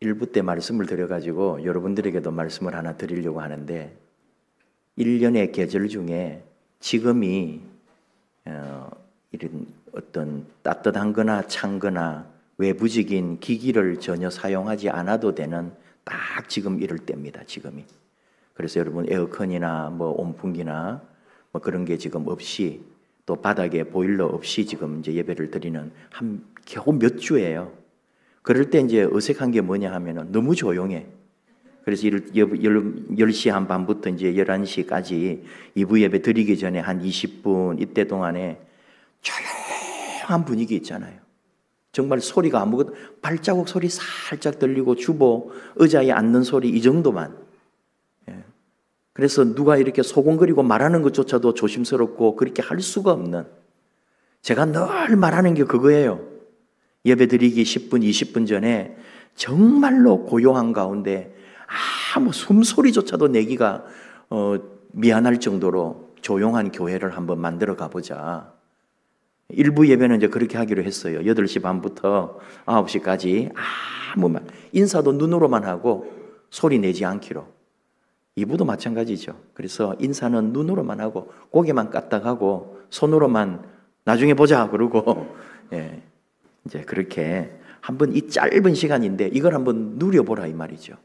1부 때 말씀을 드려가지고 여러분들에게도 말씀을 하나 드리려고 하는데 1년의 계절 중에 지금이 이런 어떤 따뜻한 거나 찬 거나 외부적인 기기를 전혀 사용하지 않아도 되는 딱 지금 이럴 때입니다. 지금이. 그래서 여러분 에어컨이나 뭐 온풍기나 뭐 그런 게 지금 없이 또 바닥에 보일러 없이 지금 이제 예배를 드리는 겨우 몇 주예요. 그럴 때 이제 어색한 게 뭐냐 하면은 너무 조용해. 그래서 10시 한 반부터 이제 11시까지 2부 예배 드리기 전에 한 20분 이때 동안에 조용한 분위기 있잖아요. 정말 소리가 아무것도 발자국 소리 살짝 들리고 주보 의자에 앉는 소리 이 정도만. 그래서 누가 이렇게 소곤거리고 말하는 것조차도 조심스럽고 그렇게 할 수가 없는, 제가 늘 말하는 게 그거예요. 예배 드리기 10분, 20분 전에 정말로 고요한 가운데 아무 숨소리조차도 내기가 미안할 정도로 조용한 교회를 한번 만들어 가보자. 일부 예배는 이제 그렇게 하기로 했어요. 8시 반부터 9시까지 아무 말, 인사도 눈으로만 하고 소리 내지 않기로. 2부도 마찬가지죠. 그래서 인사는 눈으로만 하고 고개만 까딱하고 손으로만 나중에 보자 그러고 이제 그렇게 한번 이 짧은 시간인데 이걸 한번 누려보라 이 말이죠.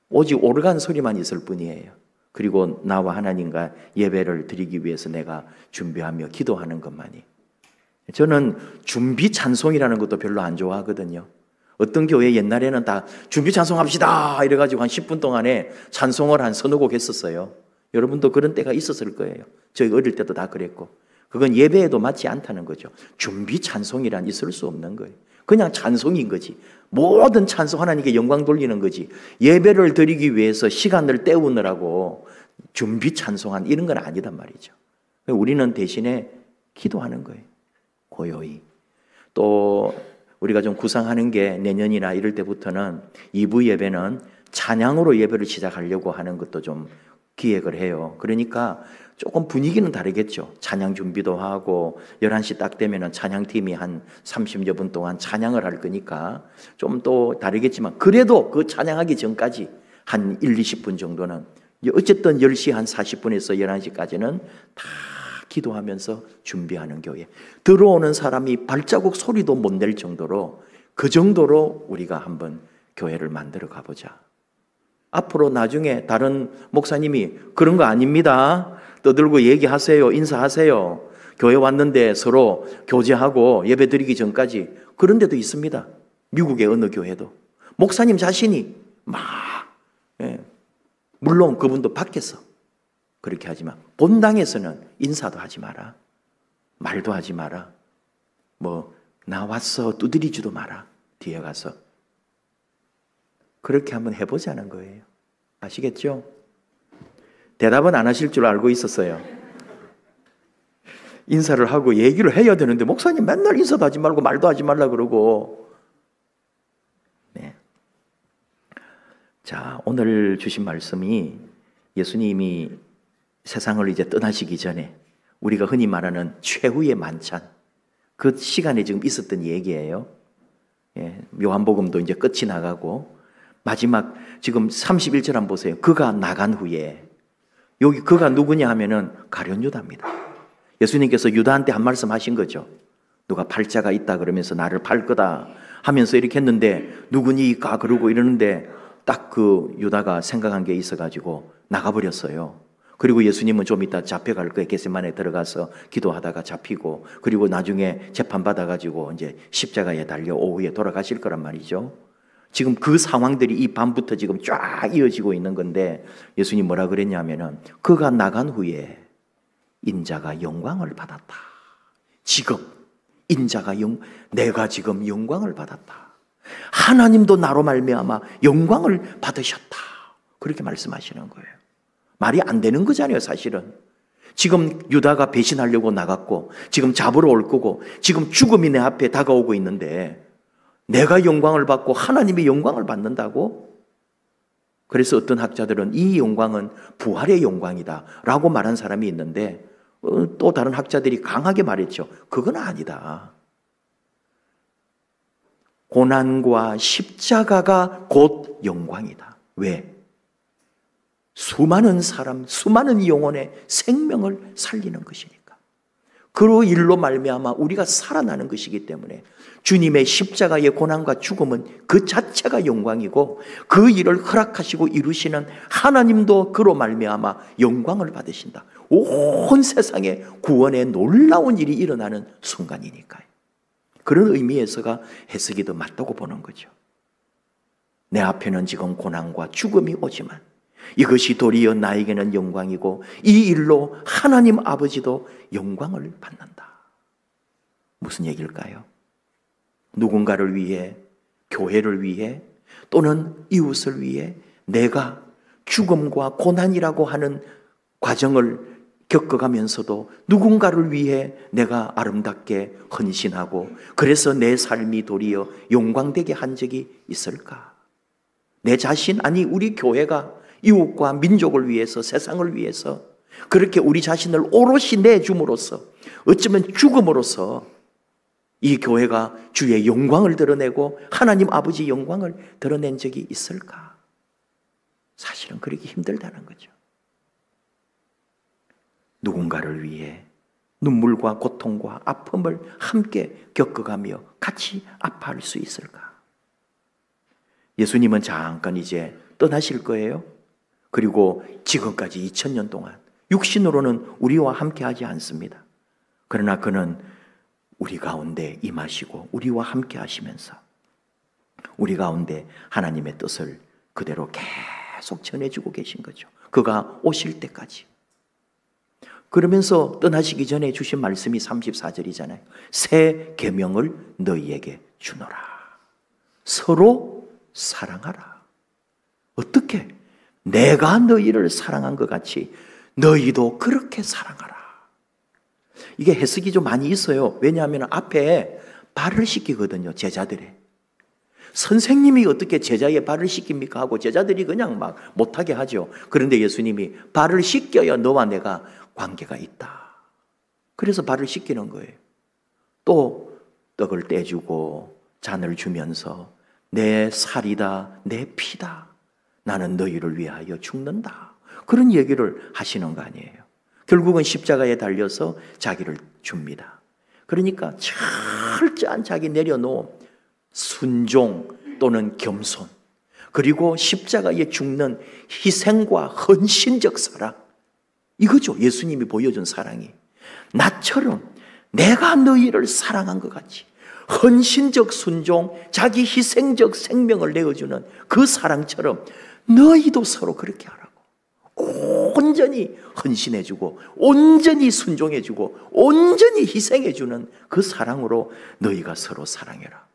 오직 오르간 소리만 있을 뿐이에요. 그리고 나와 하나님과 예배를 드리기 위해서 내가 준비하며 기도하는 것만이. 저는 준비 찬송이라는 것도 별로 안 좋아하거든요. 어떤 교회 옛날에는 다 준비 찬송합시다 이래가지고 한 10분 동안에 찬송을 한 서너 곡 했었어요. 여러분도 그런 때가 있었을 거예요. 저희 어릴 때도 다 그랬고. 그건 예배에도 맞지 않다는 거죠. 준비 찬송이란 있을 수 없는 거예요. 그냥 찬송인 거지. 모든 찬송 하나님께 영광 돌리는 거지. 예배를 드리기 위해서 시간을 때우느라고 준비 찬송한 이런 건 아니단 말이죠. 우리는 대신에 기도하는 거예요. 고요히. 또 우리가 좀 구상하는 게 내년이나 이럴 때부터는 2부 예배는 찬양으로 예배를 시작하려고 하는 것도 좀 기획을 해요. 그러니까 조금 분위기는 다르겠죠. 찬양 준비도 하고 11시 딱 되면은 찬양팀이 한 30여 분 동안 찬양을 할 거니까 좀 또 다르겠지만 그래도 그 찬양하기 전까지 한 1, 20분 정도는 어쨌든 10시 한 40분에서 11시까지는 다 기도하면서 준비하는 교회. 들어오는 사람이 발자국 소리도 못 낼 정도로 그 정도로 우리가 한번 교회를 만들어 가보자. 앞으로 나중에 다른 목사님이 그런 거 아닙니다. 떠들고 얘기하세요. 인사하세요. 교회 왔는데 서로 교제하고 예배 드리기 전까지 그런 데도 있습니다. 미국의 어느 교회도. 목사님 자신이 막 물론 그분도 밖에서 그렇게 하지만 본당에서는 인사도 하지 마라. 말도 하지 마라. 뭐 나왔어 두드리지도 마라. 뒤에 가서. 그렇게 한번 해보자는 거예요. 아시겠죠? 대답은 안 하실 줄 알고 있었어요. 인사를 하고 얘기를 해야 되는데 목사님 맨날 인사도 하지 말고 말도 하지 말라 그러고. 네. 자, 오늘 주신 말씀이 예수님이 세상을 이제 떠나시기 전에 우리가 흔히 말하는 최후의 만찬, 그 시간에 지금 있었던 얘기예요. 요한복음도 이제 끝이 나가고 마지막 지금 31절 한번 보세요. 그가 나간 후에, 여기 그가 누구냐 하면은 가룟 유다입니다. 예수님께서 유다한테 한 말씀 하신 거죠. 누가 팔자가 있다 그러면서 나를 팔 거다 하면서 이렇게 했는데 누구니까 그러고 이러는데 딱 그 유다가 생각한 게 있어가지고 나가버렸어요. 그리고 예수님은 좀 이따 잡혀갈 거예요. 겟세마네에 들어가서 기도하다가 잡히고, 그리고 나중에 재판받아가지고 이제 십자가에 달려 오후에 돌아가실 거란 말이죠. 지금 그 상황들이 이 밤부터 지금 쫙 이어지고 있는 건데 예수님 뭐라 그랬냐면은 그가 나간 후에 인자가 영광을 받았다. 지금 인자가 내가 지금 영광을 받았다. 하나님도 나로 말미암아 영광을 받으셨다. 그렇게 말씀하시는 거예요. 말이 안 되는 거잖아요, 사실은. 지금 유다가 배신하려고 나갔고 지금 잡으러 올 거고 지금 죽음이 내 앞에 다가오고 있는데 내가 영광을 받고 하나님이 영광을 받는다고? 그래서 어떤 학자들은 이 영광은 부활의 영광이다 라고 말한 사람이 있는데 또 다른 학자들이 강하게 말했죠. 그건 아니다. 고난과 십자가가 곧 영광이다. 왜? 수많은 사람, 수많은 영혼의 생명을 살리는 것이니까. 그 일로 말미암아 우리가 살아나는 것이기 때문에 주님의 십자가의 고난과 죽음은 그 자체가 영광이고, 그 일을 허락하시고 이루시는 하나님도 그로 말미암아 영광을 받으신다. 온 세상에 구원의 놀라운 일이 일어나는 순간이니까요. 그런 의미에서가 해석이 더 맞다고 보는 거죠. 내 앞에는 지금 고난과 죽음이 오지만 이것이 도리어 나에게는 영광이고, 이 일로 하나님 아버지도 영광을 받는다. 무슨 얘기일까요? 누군가를 위해, 교회를 위해, 또는 이웃을 위해 내가 죽음과 고난이라고 하는 과정을 겪어가면서도 누군가를 위해 내가 아름답게 헌신하고, 그래서 내 삶이 도리어 영광되게 한 적이 있을까? 내 자신, 아니 우리 교회가 이웃과 민족을 위해서, 세상을 위해서 그렇게 우리 자신을 오롯이 내줌으로써, 어쩌면 죽음으로써 이 교회가 주의 영광을 드러내고 하나님 아버지 영광을 드러낸 적이 있을까? 사실은 그렇게 힘들다는 거죠. 누군가를 위해 눈물과 고통과 아픔을 함께 겪어가며 같이 아파할 수 있을까? 예수님은 잠깐 이제 떠나실 거예요. 그리고 지금까지 2000년 동안 육신으로는 우리와 함께 하지 않습니다. 그러나 그는 우리 가운데 임하시고 우리와 함께 하시면서 우리 가운데 하나님의 뜻을 그대로 계속 전해주고 계신 거죠. 그가 오실 때까지. 그러면서 떠나시기 전에 주신 말씀이 34절이잖아요. 새 계명을 너희에게 주노라. 서로 사랑하라. 어떻게? 내가 너희를 사랑한 것 같이 너희도 그렇게 사랑하라. 이게 해석이 좀 많이 있어요. 왜냐하면 앞에 발을 씻기거든요. 제자들의. 선생님이 어떻게 제자의 발을 씻깁니까? 하고 제자들이 그냥 막 못하게 하죠. 그런데 예수님이 발을 씻겨야 너와 내가 관계가 있다. 그래서 발을 씻기는 거예요. 또 떡을 떼주고 잔을 주면서 내 살이다, 내 피다. 나는 너희를 위하여 죽는다. 그런 얘기를 하시는 거 아니에요. 결국은 십자가에 달려서 자기를 줍니다. 그러니까 철저한 자기 내려놓은 순종 또는 겸손, 그리고 십자가에 죽는 희생과 헌신적 사랑, 이거죠. 예수님이 보여준 사랑이. 나처럼 내가 너희를 사랑한 것 같이 헌신적 순종, 자기 희생적 생명을 내어주는 그 사랑처럼 너희도 서로 그렇게 하라고. 온전히 헌신해주고 온전히 순종해주고 온전히 희생해주는 그 사랑으로 너희가 서로 사랑해라.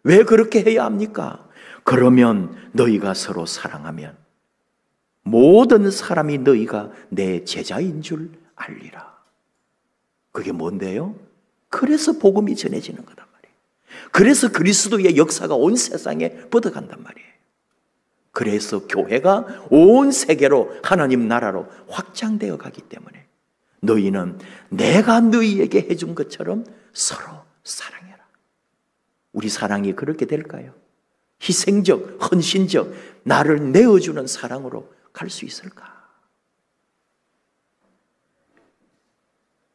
왜 그렇게 해야 합니까? 그러면 너희가 서로 사랑하면 모든 사람이 너희가 내 제자인 줄 알리라. 그게 뭔데요? 그래서 복음이 전해지는 거단 말이에요. 그래서 그리스도의 역사가 온 세상에 뻗어간단 말이에요. 그래서 교회가 온 세계로 하나님 나라로 확장되어 가기 때문에 너희는 내가 너희에게 해준 것처럼 서로 사랑해라. 우리 사랑이 그렇게 될까요? 희생적, 헌신적, 나를 내어주는 사랑으로 갈 수 있을까?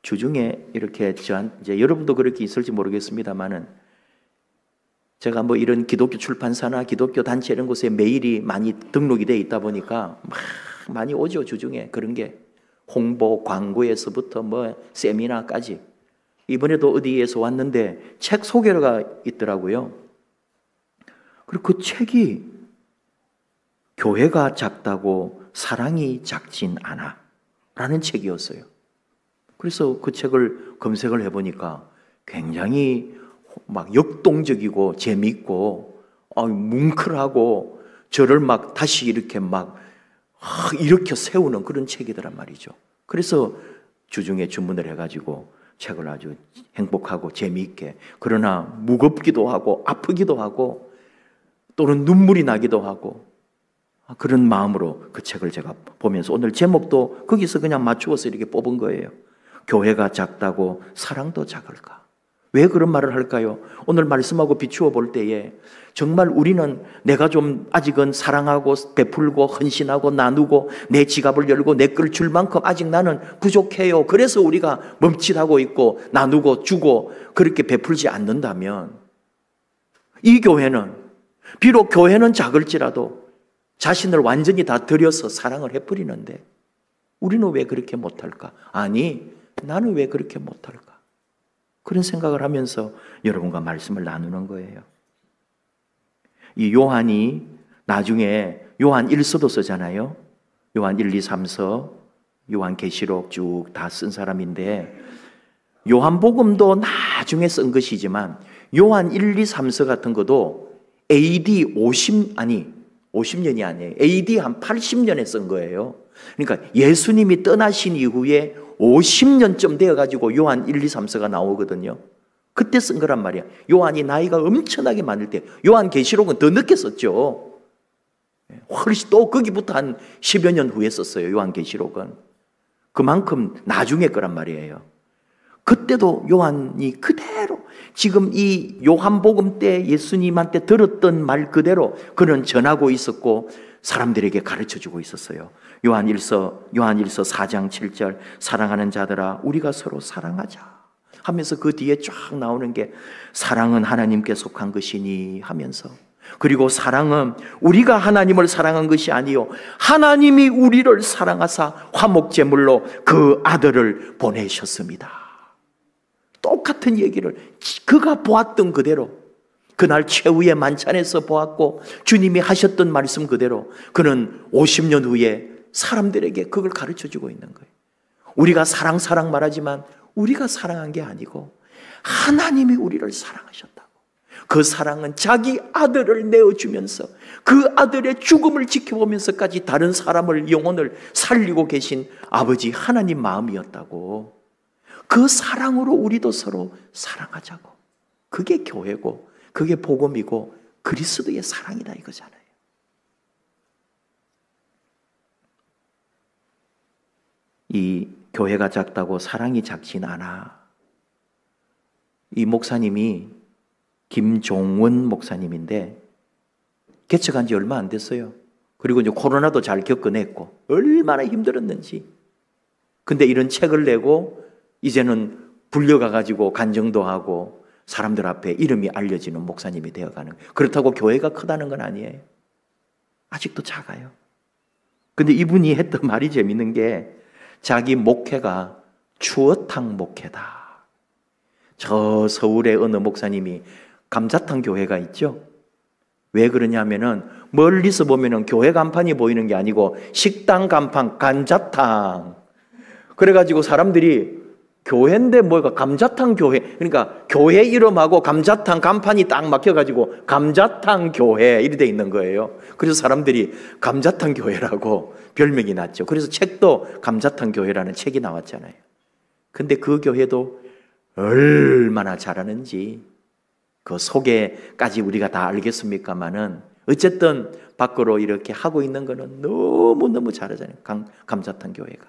주중에 이렇게 이제 여러분도 그렇게 있을지 모르겠습니다만은 제가 뭐 이런 기독교 출판사나 기독교 단체 이런 곳에 메일이 많이 등록이 되어 있다 보니까 많이 오죠. 주중에 그런 게 홍보, 광고에서부터 뭐 세미나까지. 이번에도 어디에서 왔는데 책 소개가 있더라고요. 그리고 그 책이 교회가 작다고 사랑이 작진 않아 라는 책이었어요. 그래서 그 책을 검색을 해보니까 굉장히 막 역동적이고 재미있고 뭉클하고 저를 막 다시 이렇게 막 일으켜 세우는 그런 책이더란 말이죠. 그래서 주중에 주문을 해가지고 책을 아주 행복하고 재미있게, 그러나 무겁기도 하고 아프기도 하고 또는 눈물이 나기도 하고 그런 마음으로 그 책을 제가 보면서 오늘 제목도 거기서 그냥 맞추어서 이렇게 뽑은 거예요. 교회가 작다고 사랑도 작을까? 왜 그런 말을 할까요? 오늘 말씀하고 비추어 볼 때에 정말 우리는 내가 좀 아직은 사랑하고 베풀고 헌신하고 나누고 내 지갑을 열고 내 걸 줄 만큼 아직 나는 부족해요. 그래서 우리가 멈칫하고 있고 나누고 주고 그렇게 베풀지 않는다면 이 교회는 비록 교회는 작을지라도 자신을 완전히 다 들여서 사랑을 해버리는데 우리는 왜 그렇게 못할까? 아니, 나는 왜 그렇게 못할까? 그런 생각을 하면서 여러분과 말씀을 나누는 거예요. 이 요한이 나중에 요한 1서도 쓰잖아요. 요한 1, 2, 3서, 요한 계시록 쭉 다 쓴 사람인데 요한복음도 나중에 쓴 것이지만 요한 1, 2, 3서 같은 것도 AD 50년이 아니에요. AD 한 80년에 쓴 거예요. 그러니까 예수님이 떠나신 이후에 50년쯤 되어가지고 요한 1, 2, 3서가 나오거든요. 그때 쓴 거란 말이야. 요한이 나이가 엄청나게 많을 때. 요한 계시록은 더 늦게 썼죠. 훨씬 또 거기부터 한 10여 년 후에 썼어요. 요한 계시록은. 그만큼 나중에 거란 말이에요. 그때도 요한이 그대로 지금 이 요한복음 때 예수님한테 들었던 말 그대로 그는 전하고 있었고 사람들에게 가르쳐주고 있었어요. 요한일서 4장 7절 사랑하는 자들아 우리가 서로 사랑하자 하면서 그 뒤에 쫙 나오는 게 사랑은 하나님께 속한 것이니 하면서 그리고 사랑은 우리가 하나님을 사랑한 것이 아니요 하나님이 우리를 사랑하사 화목제물로 그 아들을 보내셨습니다. 똑같은 얘기를 그가 보았던 그대로 그날 최후의 만찬에서 보았고 주님이 하셨던 말씀 그대로 그는 50년 후에 사람들에게 그걸 가르쳐주고 있는 거예요. 우리가 사랑 말하지만 우리가 사랑한 게 아니고 하나님이 우리를 사랑하셨다고. 그 사랑은 자기 아들을 내어주면서 그 아들의 죽음을 지켜보면서까지 다른 사람을 영혼을 살리고 계신 아버지 하나님 마음이었다고. 그 사랑으로 우리도 서로 사랑하자고. 그게 교회고 그게 복음이고 그리스도의 사랑이다 이거잖아요. 이 교회가 작다고 사랑이 작진 않아. 이 목사님이 김종원 목사님인데 개척한 지 얼마 안 됐어요. 그리고 이제 코로나도 잘 겪어냈고 얼마나 힘들었는지. 근데 이런 책을 내고 이제는 불려가가지고 간증도 하고 사람들 앞에 이름이 알려지는 목사님이 되어가는 거예요. 그렇다고 교회가 크다는 건 아니에요. 아직도 작아요. 근데 이분이 했던 말이 재밌는 게 자기 목회가 추어탕 목회다. 저 서울의 어느 목사님이 감자탕 교회가 있죠. 왜 그러냐면은 멀리서 보면은 교회 간판이 보이는 게 아니고 식당 간판 감자탕. 그래가지고 사람들이 교회인데 뭐가 감자탕 교회. 그러니까 교회 이름하고 감자탕 간판이 딱 막혀가지고 감자탕 교회 이렇게 돼 있는 거예요. 그래서 사람들이 감자탕 교회라고 별명이 났죠. 그래서 책도 감자탕 교회라는 책이 나왔잖아요. 근데 그 교회도 얼마나 잘하는지 그 소개까지 우리가 다 알겠습니까마는 어쨌든 밖으로 이렇게 하고 있는 거는 너무너무 잘하잖아요. 감자탕 교회가.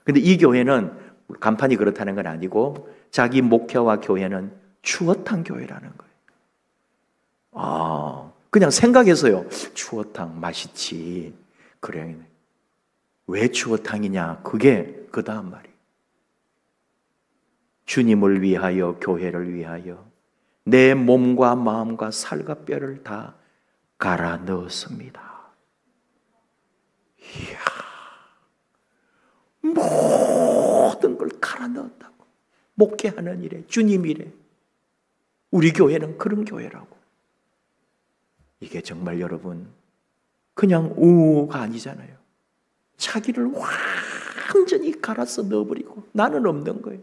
근데 이 교회는 간판이 그렇다는 건 아니고 자기 목회와 교회는 추어탕 교회라는 거예요. 아, 그냥 생각해서요. 추어탕 맛있지. 그래. 왜 추어탕이냐? 그게 그 다음 말이에요. 주님을 위하여 교회를 위하여 내 몸과 마음과 살과 뼈를 다 갈아 넣었습니다. 이야. 모든 걸 갈아 넣었다고. 목회하는 일에 주님 일에 우리 교회는 그런 교회라고. 이게 정말 여러분 그냥 우가 아니잖아요. 자기를 완전히 갈아서 넣어버리고 나는 없는 거예요.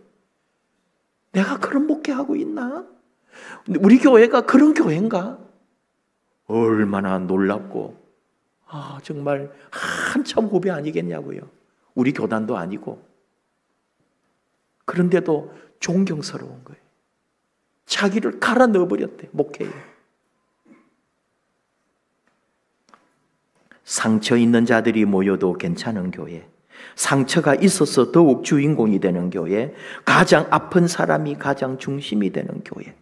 내가 그런 목회하고 있나? 우리 교회가 그런 교회인가? 얼마나 놀랍고 정말 한참 후배 아니겠냐고요. 우리 교단도 아니고. 그런데도 존경스러운 거예요. 자기를 갈아 넣어버렸대, 목회에. 상처 있는 자들이 모여도 괜찮은 교회, 상처가 있어서 더욱 주인공이 되는 교회, 가장 아픈 사람이 가장 중심이 되는 교회.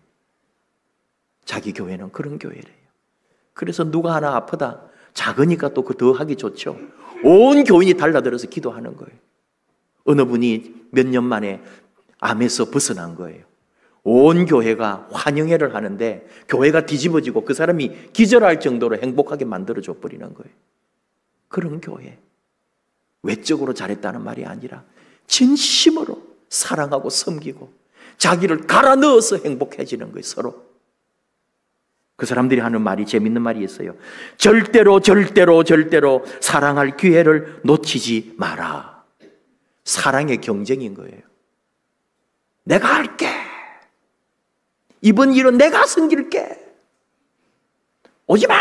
자기 교회는 그런 교회래요. 그래서 누가 하나 아프다, 작으니까 또 그 더 하기 좋죠. 온 교인이 달라들어서 기도하는 거예요. 어느 분이 몇 년 만에 암에서 벗어난 거예요. 온 교회가 환영회를 하는데 교회가 뒤집어지고 그 사람이 기절할 정도로 행복하게 만들어줘 버리는 거예요. 그런 교회. 외적으로 잘했다는 말이 아니라 진심으로 사랑하고 섬기고 자기를 갈아 넣어서 행복해지는 거예요, 서로. 그 사람들이 하는 말이, 재밌는 말이 있어요. 절대로 사랑할 기회를 놓치지 마라. 사랑의 경쟁인 거예요. 내가 할게. 이번 일은 내가 섬길게. 오지 마.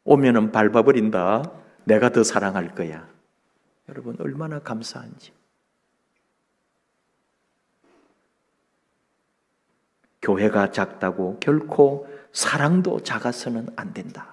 오면은 밟아버린다. 내가 더 사랑할 거야. 여러분, 얼마나 감사한지. 교회가 작다고 결코 사랑도 작아서는 안 된다.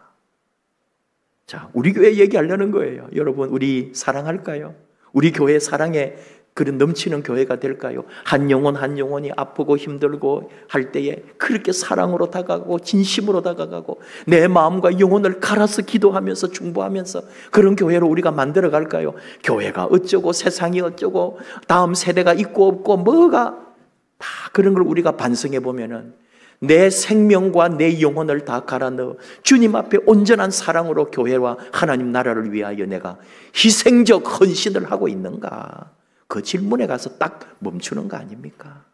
자, 우리 교회 얘기하려는 거예요. 여러분, 우리 사랑할까요? 우리 교회 사랑에 그런 넘치는 교회가 될까요? 한 영혼 한 영혼이 아프고 힘들고 할 때에 그렇게 사랑으로 다가가고 진심으로 다가가고 내 마음과 영혼을 갈아서 기도하면서 중보하면서 그런 교회로 우리가 만들어 갈까요? 교회가 어쩌고 세상이 어쩌고 다음 세대가 있고 없고 뭐가 다 그런 걸 우리가 반성해 보면은 내 생명과 내 영혼을 다 갈아 넣어 주님 앞에 온전한 사랑으로 교회와 하나님 나라를 위하여 내가 희생적 헌신을 하고 있는가? 그 질문에 가서 딱 멈추는 거 아닙니까?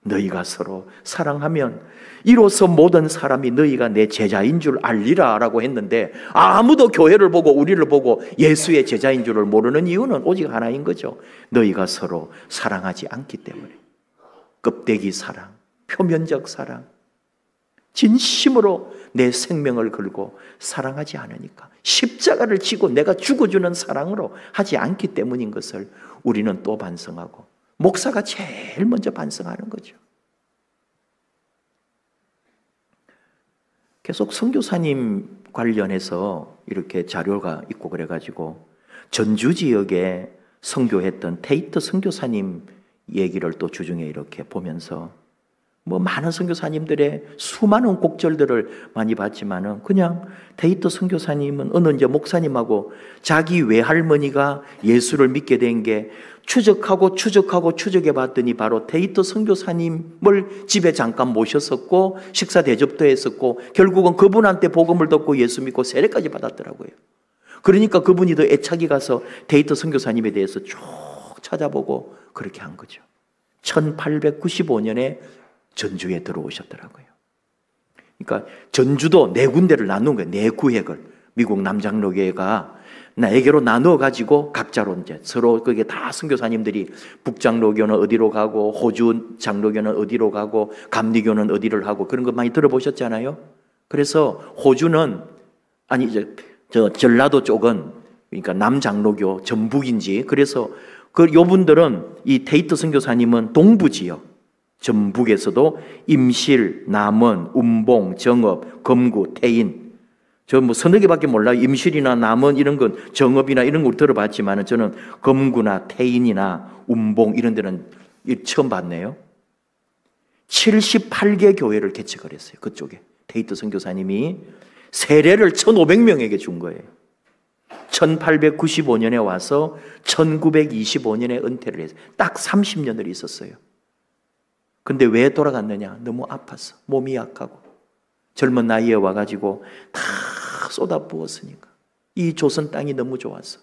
너희가 서로 사랑하면 이로써 모든 사람이 너희가 내 제자인 줄 알리라 라고 했는데 아무도 교회를 보고 우리를 보고 예수의 제자인 줄을 모르는 이유는 오직 하나인 거죠. 너희가 서로 사랑하지 않기 때문에. 껍데기 사랑, 표면적 사랑, 진심으로 내 생명을 걸고 사랑하지 않으니까, 십자가를 지고 내가 죽어주는 사랑으로 하지 않기 때문인 것을 우리는 또 반성하고 목사가 제일 먼저 반성하는 거죠. 계속 선교사님 관련해서 이렇게 자료가 있고 그래가지고 전주 지역에 선교했던 테이트 선교사님 얘기를 또 주중에 이렇게 보면서 뭐 많은 선교사님들의 수많은 곡절들을 많이 봤지만은 그냥 테이트 선교사님은 어느 이제 목사님하고 자기 외할머니가 예수를 믿게 된 게 추적해 봤더니 바로 테이트 선교사님을 집에 잠깐 모셨었고 식사 대접도 했었고 결국은 그분한테 복음을 듣고 예수 믿고 세례까지 받았더라고요. 그러니까 그분이 더 애착이 가서 테이트 선교사님에 대해서 쭉 찾아보고 그렇게 한 거죠. 1895년에 전주에 들어오셨더라고요. 그러니까 전주도 네 군데를 나눈 거예요. 네 구획을. 미국 남장로교회가 4개로 나누어 가지고 각자로 이제 서로 그게 다 선교사님들이 북장로교는 어디로 가고 호주 장로교는 어디로 가고 감리교는 어디를 하고 그런 거 많이 들어보셨잖아요. 그래서 호주는 아니 이제 저 전라도 쪽은 그러니까 남장로교 전북인지 그래서 그 요분들은 이 테이트 선교사님은 동부 지역 전북에서도 임실, 남원, 운봉, 정읍, 검구, 태인 저 뭐 서너 개밖에 몰라요. 임실이나 남원 이런 건 정읍이나 이런 걸 들어봤지만 저는 검구나 태인이나 운봉 이런 데는 처음 봤네요. 78개 교회를 개척을 했어요. 그쪽에 테이트 선교사님이 세례를 1,500명에게 준 거예요. 1895년에 와서 1925년에 은퇴를 했어요. 딱 30년을 있었어요. 근데 왜 돌아갔느냐? 너무 아팠어. 몸이 약하고. 젊은 나이에 와가지고 다 쏟아부었으니까. 이 조선 땅이 너무 좋았어.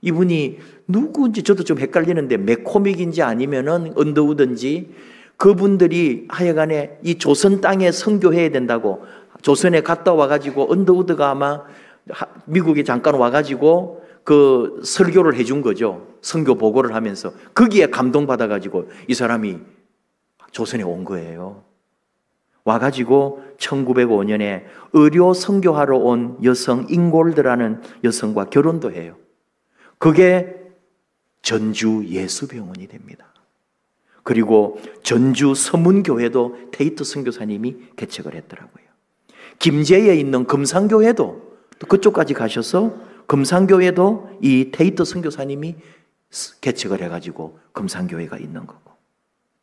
이분이 누구인지 저도 좀 헷갈리는데 맥코믹인지 아니면은 언더우드인지 그분들이 하여간에 이 조선 땅에 선교해야 된다고 조선에 갔다 와가지고 언더우드가 아마 미국에 잠깐 와가지고 그 설교를 해준 거죠. 선교 보고를 하면서 거기에 감동받아가지고 이 사람이 조선에 온 거예요. 와가지고 1905년에 의료 선교하러 온 여성 잉골드라는 여성과 결혼도 해요. 그게 전주 예수병원이 됩니다. 그리고 전주 서문교회도 테이트 선교사님이 개척을 했더라고요. 김제에 있는 금산교회도 또 그쪽까지 가셔서 금산교회도 이 테이터 선교사님이 개척을 해가지고 금산교회가 있는 거고,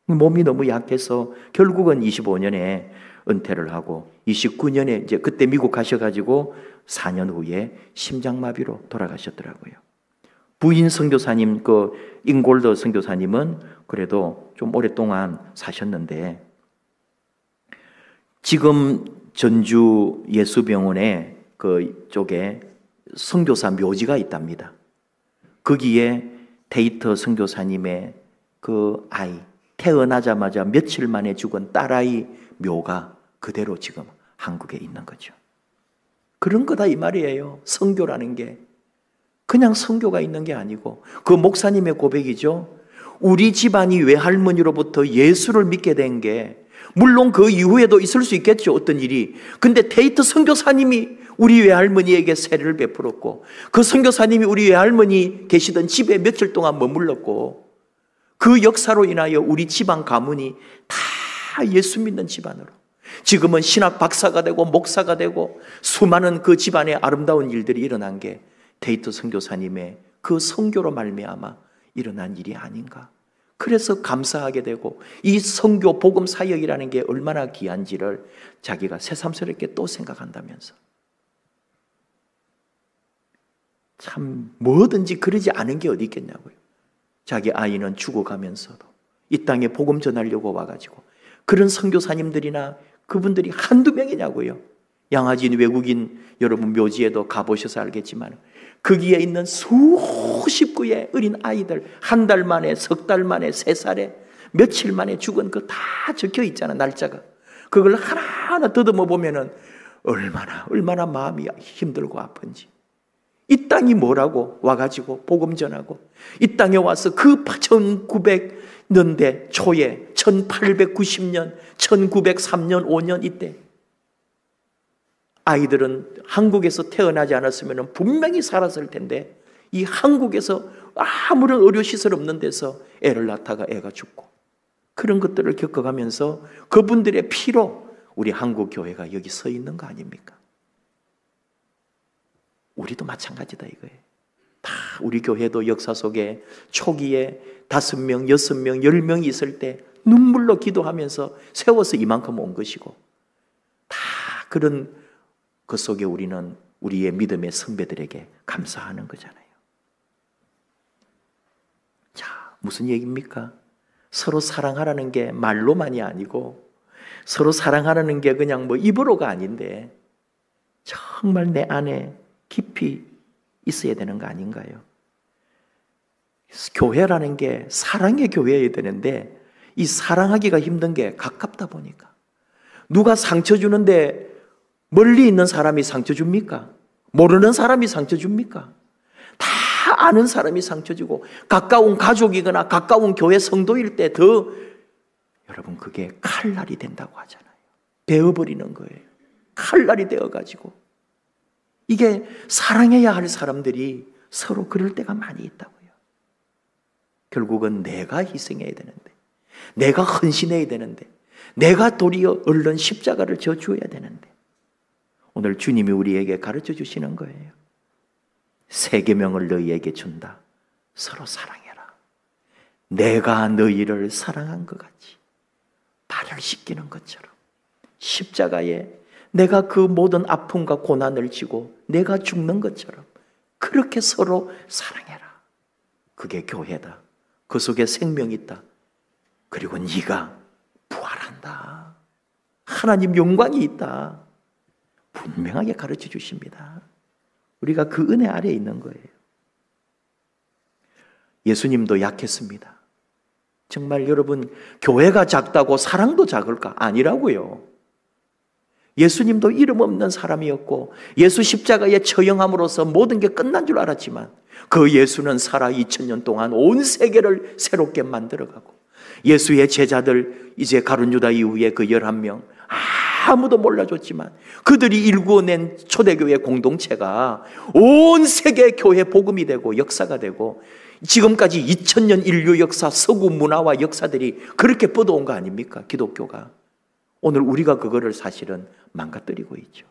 몸이 너무 약해서 결국은 25년에 은퇴를 하고 29년에 이제 그때 미국 가셔가지고 4년 후에 심장마비로 돌아가셨더라고요. 부인 선교사님, 그 잉골더 선교사님은 그래도 좀 오랫동안 사셨는데, 지금 전주 예수병원에 그 쪽에 선교사 묘지가 있답니다. 거기에 테이터 선교사님의 그 아이, 태어나자마자 며칠 만에 죽은 딸아이 묘가 그대로 지금 한국에 있는 거죠. 그런 거다 이 말이에요. 선교라는 게 그냥 선교가 있는 게 아니고, 그 목사님의 고백이죠. 우리 집안이 외할머니로부터 예수를 믿게 된 게, 물론 그 이후에도 있을 수 있겠죠, 어떤 일이. 근데 테이터 선교사님이 우리 외할머니에게 세례를 베풀었고, 그 선교사님이 우리 외할머니 계시던 집에 며칠 동안 머물렀고, 그 역사로 인하여 우리 집안 가문이 다 예수 믿는 집안으로, 지금은 신학 박사가 되고 목사가 되고 수많은 그 집안의 아름다운 일들이 일어난 게 테이터 선교사님의 그 선교로 말미암아 일어난 일이 아닌가. 그래서 감사하게 되고, 이 선교 복음 사역이라는 게 얼마나 귀한지를 자기가 새삼스럽게 또 생각한다면서, 참 뭐든지 그러지 않은 게 어디 있겠냐고요. 자기 아이는 죽어가면서도 이 땅에 복음 전하려고 와가지고, 그런 선교사님들이나 그분들이 한두 명이냐고요. 양화진 외국인 여러분 묘지에도 가보셔서 알겠지만, 거기에 있는 수십 구의 어린 아이들, 한 달 만에, 석 달 만에, 3살에, 며칠 만에 죽은 거 다 적혀 있잖아, 날짜가. 그걸 하나하나 더듬어 보면은 얼마나 마음이 힘들고 아픈지. 이 땅이 뭐라고 와가지고 복음 전하고, 이 땅에 와서 그 1900년대 초에 1890년, 1903년, 5년 이때 아이들은 한국에서 태어나지 않았으면 분명히 살았을 텐데, 이 한국에서 아무런 의료시설 없는 데서 애를 낳다가 애가 죽고, 그런 것들을 겪어가면서 그분들의 피로 우리 한국 교회가 여기 서 있는 거 아닙니까? 우리도 마찬가지다 이거예요. 다 우리 교회도 역사 속에 초기에 5명, 6명, 10명이 있을 때 눈물로 기도하면서 세워서 이만큼 온 것이고, 다 그런 그 속에 우리는 우리의 믿음의 선배들에게 감사하는 거잖아요. 자, 무슨 얘기입니까? 서로 사랑하라는 게 말로만이 아니고, 서로 사랑하라는 게 그냥 뭐 입으로가 아닌데, 정말 내 안에 깊이 있어야 되는 거 아닌가요? 교회라는 게 사랑의 교회여야 되는데, 이 사랑하기가 힘든 게 가깝다 보니까, 누가 상처 주는데 멀리 있는 사람이 상처 줍니까? 모르는 사람이 상처 줍니까? 다 아는 사람이 상처 주고, 가까운 가족이거나 가까운 교회 성도일 때 더, 여러분 그게 칼날이 된다고 하잖아요. 베어버리는 거예요. 칼날이 되어가지고. 이게 사랑해야 할 사람들이 서로 그럴 때가 많이 있다고요. 결국은 내가 희생해야 되는데, 내가 헌신해야 되는데, 내가 도리어 얼른 십자가를 져주어야 되는데, 오늘 주님이 우리에게 가르쳐 주시는 거예요. 3계명을 너희에게 준다. 서로 사랑해라. 내가 너희를 사랑한 것 같이, 발을 씻기는 것처럼 십자가에 내가 그 모든 아픔과 고난을 지고 내가 죽는 것처럼 그렇게 서로 사랑해라. 그게 교회다. 그 속에 생명이 있다. 그리고 네가 부활한다. 하나님 영광이 있다. 분명하게 가르쳐 주십니다. 우리가 그 은혜 아래에 있는 거예요. 예수님도 약했습니다. 정말 여러분, 교회가 작다고 사랑도 작을까? 아니라고요. 예수님도 이름 없는 사람이었고, 예수 십자가에 처형함으로써 모든 게 끝난 줄 알았지만, 그 예수는 살아 2000년 동안 온 세계를 새롭게 만들어가고, 예수의 제자들, 이제 가룟 유다 이후에 그 11명, 아무도 몰라줬지만 그들이 일구어낸 초대교회 공동체가 온 세계 교회 복음이 되고 역사가 되고, 지금까지 2000년 인류 역사, 서구 문화와 역사들이 그렇게 뻗어온 거 아닙니까? 기독교가. 오늘 우리가 그거를 사실은 망가뜨리고 있죠.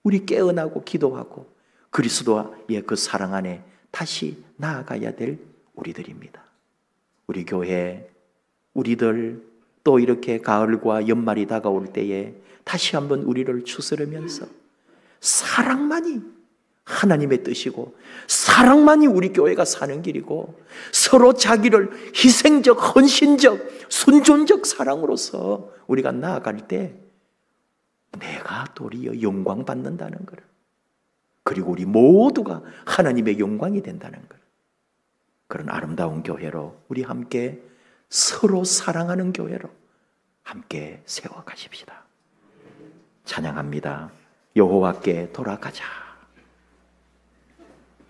우리 깨어나고 기도하고 그리스도의 그 사랑 안에 다시 나아가야 될 우리들입니다. 우리 교회, 우리들 또 이렇게 가을과 연말이 다가올 때에 다시 한번 우리를 추스르면서 사랑만이 하나님의 뜻이고 사랑만이 우리 교회가 사는 길이고 서로 자기를 희생적, 헌신적, 순종적 사랑으로서 우리가 나아갈 때 내가 도리어 영광 받는다는 것, 그리고 우리 모두가 하나님의 영광이 된다는 것, 그런 아름다운 교회로 우리 함께 서로 사랑하는 교회로 함께 세워가십시다. 찬양합니다. 여호와께 돌아가자.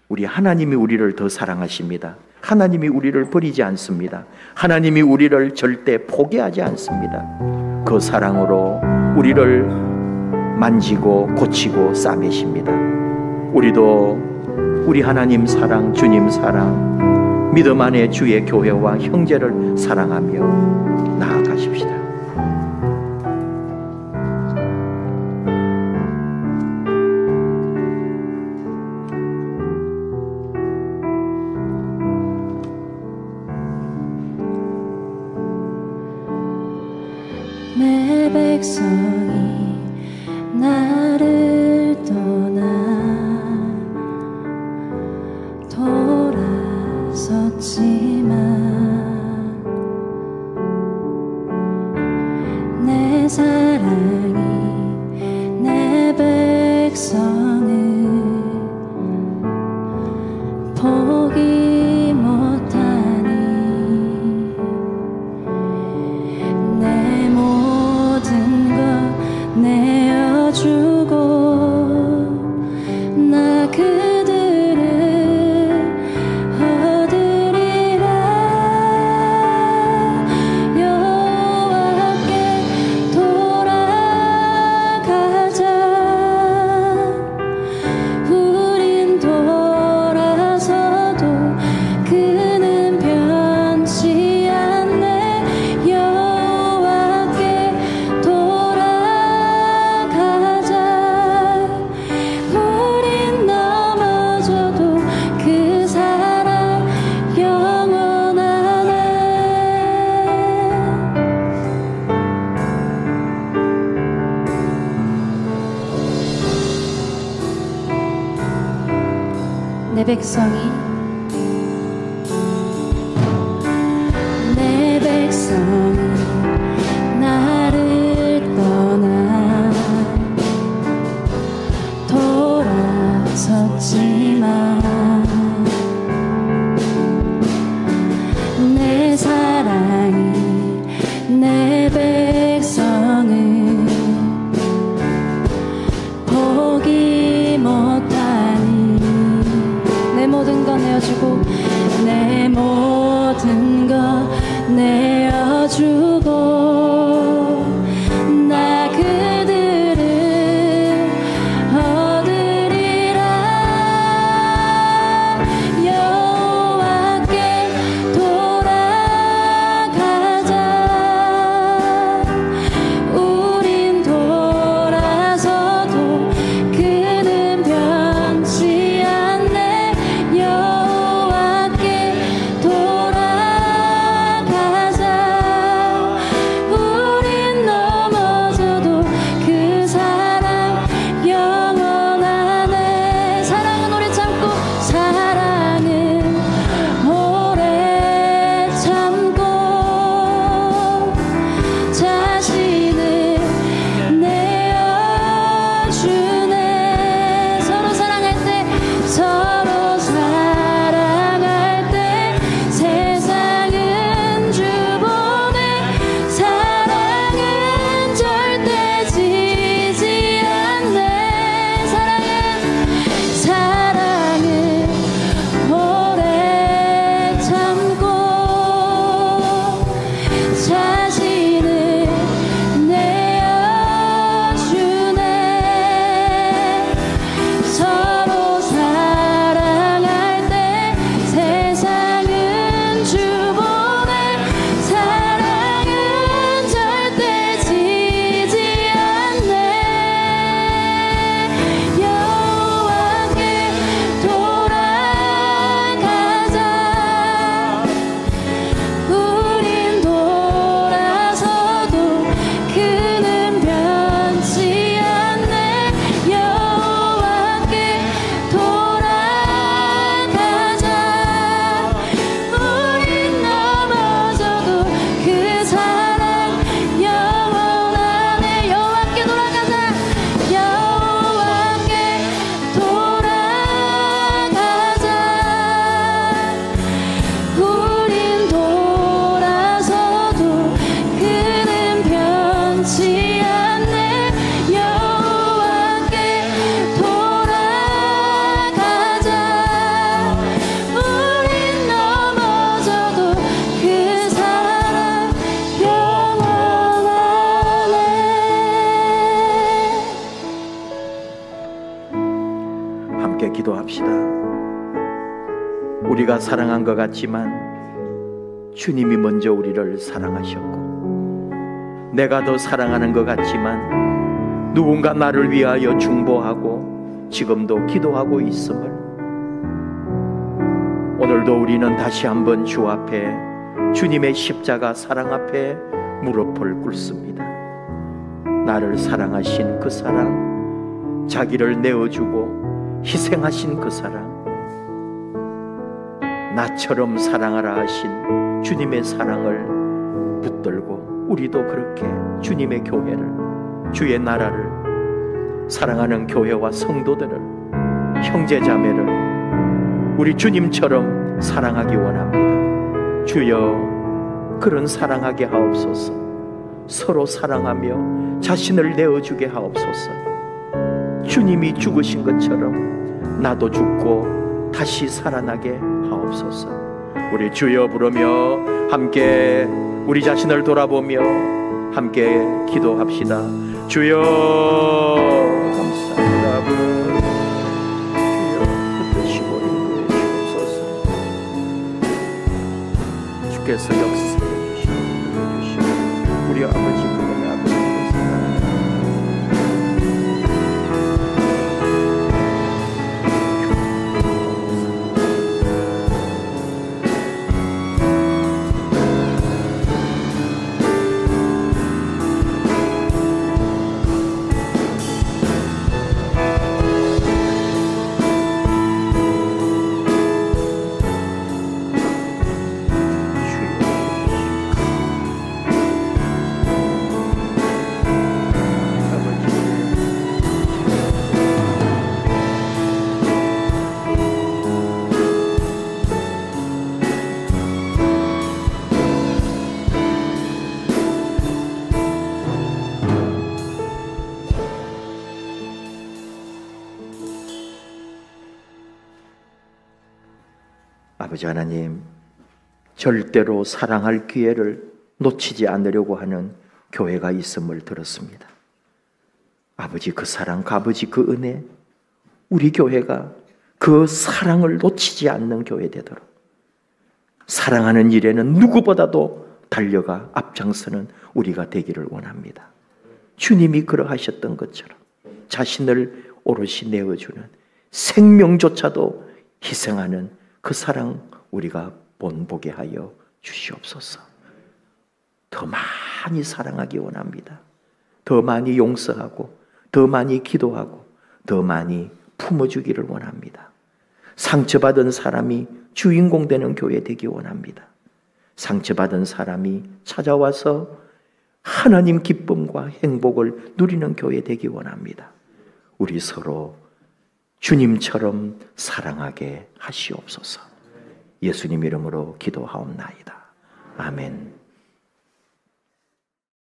우리 하나님이 우리를 더 사랑하십니다. 하나님이 우리를 버리지 않습니다. 하나님이 우리를 절대 포기하지 않습니다. 그 사랑으로 우리를 만지고 고치고 싸매십니다. 우리도 우리 하나님 사랑, 주님 사랑, 믿음 안에 주의 교회와 형제를 사랑하며 나아가십시다. 내 백성이 나를 떠나 돌아섰지만 내 사랑이 내 백성을 포기 못하니 내 모든 것 내어주고 나 그들을 얻으리라. 여호와께 돌아가자. 우린 돌아서도 그는 변치 않네. 여호와께 돌아가자. 우린 넘어져도 그 사랑 영원하네. 내 백성이 나를 떠나 돌아섰지만 내 사랑이 내 백성을 포기 못하니 내 모든 것 내어주고 내 모든 것 내어주고 기도합시다. 우리가 사랑한 것 같지만 주님이 먼저 우리를 사랑하셨고, 내가 더 사랑하는 것 같지만 누군가 나를 위하여 중보하고 지금도 기도하고 있음을, 오늘도 우리는 다시 한번 주 앞에, 주님의 십자가 사랑 앞에 무릎을 꿇습니다. 나를 사랑하신 그 사랑, 자기를 내어주고 희생하신 그 사랑, 나처럼 사랑하라 하신 주님의 사랑을 붙들고 우리도 그렇게 주님의 교회를, 주의 나라를, 사랑하는 교회와 성도들을, 형제자매를 우리 주님처럼 사랑하기 원합니다. 주여, 그런 사랑하게 하옵소서. 서로 사랑하며 자신을 내어주게 하옵소서. 주님이 죽으신 것처럼 나도 죽고 다시 살아나게 하옵소서. 우리 주여 부르며 함께 우리 자신을 돌아보며 함께 기도합시다. 주여 감사합니다. 주여 붙드시고 인도해 주옵소서. 주께서 역사해 주시고 우리 아버지 그분의 아버지를 사랑합니다. 아버지 하나님, 절대로 사랑할 기회를 놓치지 않으려고 하는 교회가 있음을 들었습니다. 아버지 그 사랑, 아버지 그 은혜, 우리 교회가 그 사랑을 놓치지 않는 교회 되도록, 사랑하는 일에는 누구보다도 달려가 앞장서는 우리가 되기를 원합니다. 주님이 그러하셨던 것처럼 자신을 오롯이 내어주는, 생명조차도 희생하는 그 사랑 우리가 본보게 하여 주시옵소서. 더 많이 사랑하기 원합니다. 더 많이 용서하고, 더 많이 기도하고, 더 많이 품어주기를 원합니다. 상처받은 사람이 주인공 되는 교회 되기 원합니다. 상처받은 사람이 찾아와서 하나님 기쁨과 행복을 누리는 교회 되기 원합니다. 우리 서로 주님처럼 사랑하게 하시옵소서. 예수님 이름으로 기도하옵나이다. 아멘.